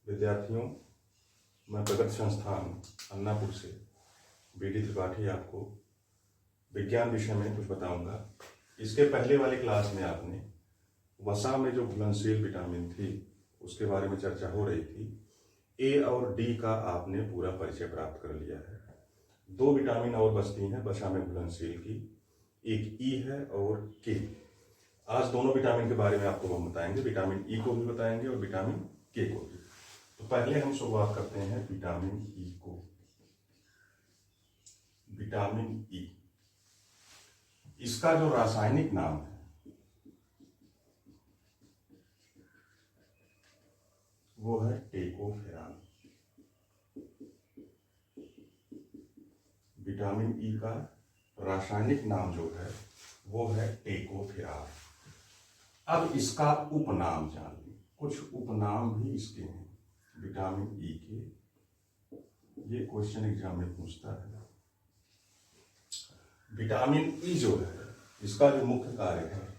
विद्यार्थियों, मैं प्रगति संस्थान अन्नापुर से बी.डी. त्रिपाठी आपको विज्ञान विषय में कुछ बताऊंगा। इसके पहले वाली क्लास में आपने वसा में जो घुलनशील विटामिन थी उसके बारे में चर्चा हो रही थी। ए और डी का आपने पूरा परिचय प्राप्त कर लिया है। दो विटामिन और बचती हैं वसा में घुलनशील की, एक ई है और के। आज दोनों विटामिन के बारे में आपको हम बताएंगे, विटामिन ई को भी बताएंगे और विटामिन के को भी। तो पहले हम शुरुआत करते हैं विटामिन ई को। विटामिन ई, इसका जो रासायनिक नाम है वो है टेकोफेरान। विटामिन ई का रासायनिक नाम जो है वो है टेकोफेरान। अब इसका उपनाम जान लें, कुछ उपनाम भी इसके हैं विटामिन ई के। ये क्वेश्चन एग्जाम में पूछता है। विटामिन ई जो है इसका जो मुख्य कार्य है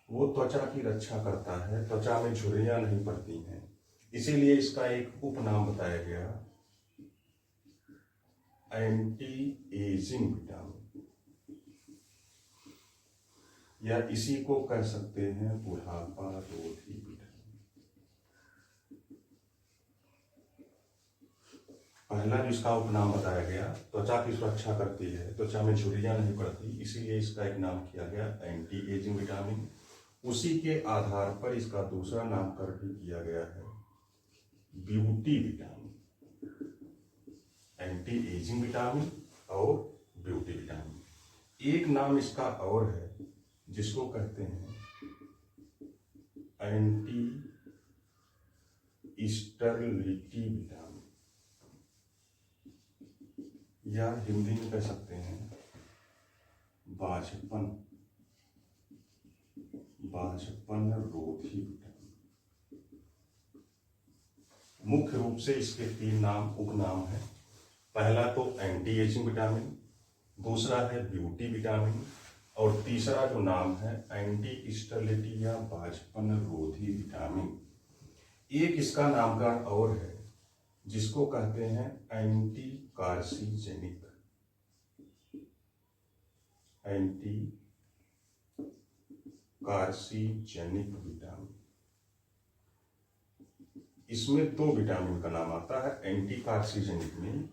वो त्वचा की रक्षा करता है, त्वचा में झुर्रियां नहीं पड़ती हैं, इसीलिए इसका एक उपनाम बताया गया एंटी एजिंग विटामिन, या इसी को कह सकते हैं बुढ़ापा रोधी विटामिन। पहला जो इसका उपनाम बताया गया, त्वचा की सुरक्षा करती है, त्वचा में झुर्रियां नहीं पड़ती, इसीलिए इसका एक नाम किया गया एंटी एजिंग विटामिन। उसी के आधार पर इसका दूसरा नामकरण भी किया गया है beauty vitamin. Anti ageing vitamin और ब्यूटी विटामिन। एक नाम इसका और है जिसको कहते हैं एंटी स्टरलिटी विटामिन, या हिंदी में कह सकते हैं बाझपन रोधी विटामिन। मुख्य रूप से इसके तीन नाम उपनाम है। पहला तो एंटी एजिंग विटामिन, दूसरा है ब्यूटी विटामिन और तीसरा जो नाम है एंटी स्टरलिटी या बाझपन रोधी विटामिन। एक इसका नामकरण और है जिसको कहते हैं एंटी कार्सिजेनिक विटामिन। इसमें दो विटामिन का नाम आता है। एंटी कार्सिजेनिक में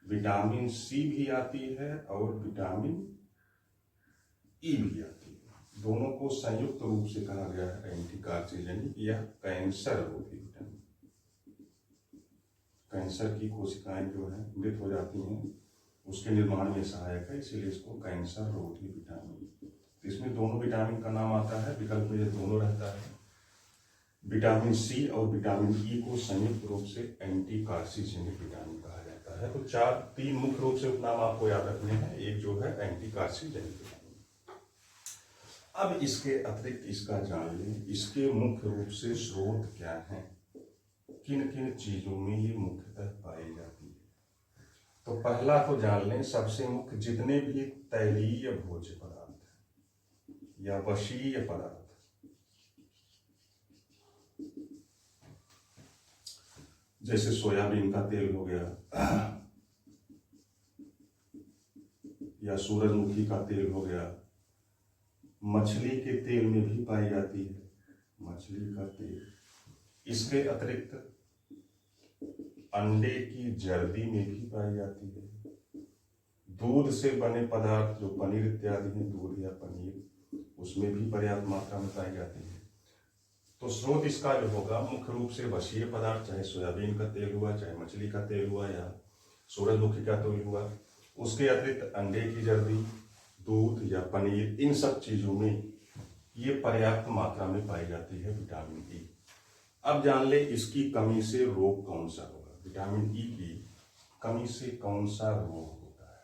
विटामिन सी भी आती है और विटामिन ई भी आती है। दोनों को संयुक्त रूप से कहा गया है एंटी कार्सिजेनिक या कैंसर रोधी विटामिन। कैंसर की कोशिकाएं जो है मृत हो जाती हैं, उसके निर्माण में सहायक है, इसीलिए इसको कैंसर रोधी विटामिन। इसमें दोनों विटामिन का नाम आता है, विकल्प में ये दोनों रहता है। विटामिन सी और विटामिन ई को संयुक्त रूप से एंटी कार्सिजेनिक विटामिन कहा जाता है। तो तीन मुख्य रूप से उपनाम आपको याद रखने हैं। एक जो है एंटी कार्सिजेनिक विटामिन। अब इसके अतिरिक्त इसका जान लें, इसके मुख्य रूप से स्रोत क्या है, किन किन चीजों में ये मुख्यतः पाई जाती है। तो पहला तो जान लें, सबसे मुख्य जितने भी तैलीय भोज्य पदार्थ या वशीय पदार्थ, जैसे सोयाबीन का तेल हो गया या सूरजमुखी का तेल हो गया, मछली के तेल में भी पाई जाती है मछली का तेल। इसके अतिरिक्त अंडे की जर्दी में भी पाई जाती है। दूध से बने पदार्थ जो पनीर इत्यादि हैं, दूध या पनीर, उसमें भी पर्याप्त मात्रा में पाई जाती है। तो स्रोत इसका जो होगा मुख्य रूप से वशीय पदार्थ, चाहे सोयाबीन का तेल हुआ, चाहे मछली का तेल हुआ या सूरजमुखी का तेल हुआ। उसके अतिरिक्त अंडे की जर्दी, दूध या पनीर, इन सब चीजों में ये पर्याप्त मात्रा में पाई जाती है विटामिन ई। अब जान ले इसकी कमी से रोग कौन सा होगा। विटामिन ई की कमी से कौन सा रोग होता है।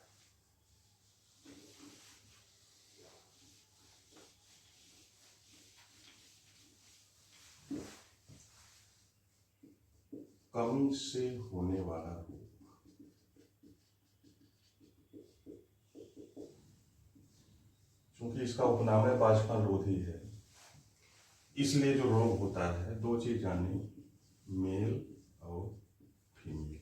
कमी से होने वाला रोग, क्योंकि इसका उपनाम है बाझपन रोधी है, इसलिए जो रोग होता है, दो चीज जानी, मेल और फीमेल।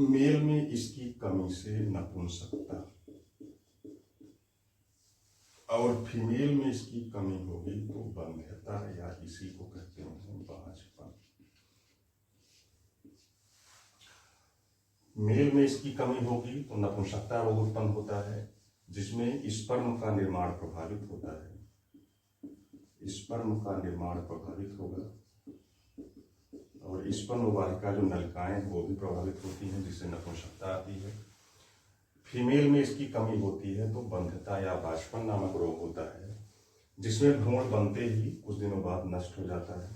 मेल में इसकी कमी से नपुंसकता और फीमेल में इसकी कमी होगी तो बंध्यता या इसी को कहते हैं बाझपन। मेल में इसकी कमी होगी तो नपुंसकता रोग उत्पन्न होता है, जिसमें स्पर्म का निर्माण प्रभावित होता है। स्पर्म का निर्माण प्रभावित होगा और स्पर्म वाहिका जो नलिकाएं हैं वो भी प्रभावित होती हैं, जिससे नपुंसकता आती है। फीमेल में इसकी कमी होती है तो बंध्यता या बाझपन नामक रोग होता है, जिसमें भ्रूण बनते ही कुछ दिनों बाद नष्ट हो जाता है।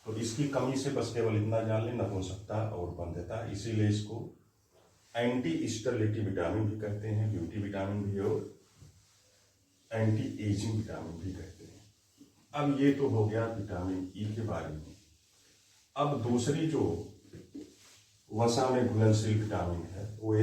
तो इसकी कमी से बस केवल इतना जान लें, नपुंसकता और बंध्यता, इसीलिए इसको एंटी स्टेरिलिटी विटामिन भी कहते हैं, ब्यूटी विटामिन भी और एंटी एजिंग विटामिन भी कहते हैं। अब ये तो हो गया विटामिन ई के बारे में। अब दूसरी जो वसा में घुलनशील विटामिन है वो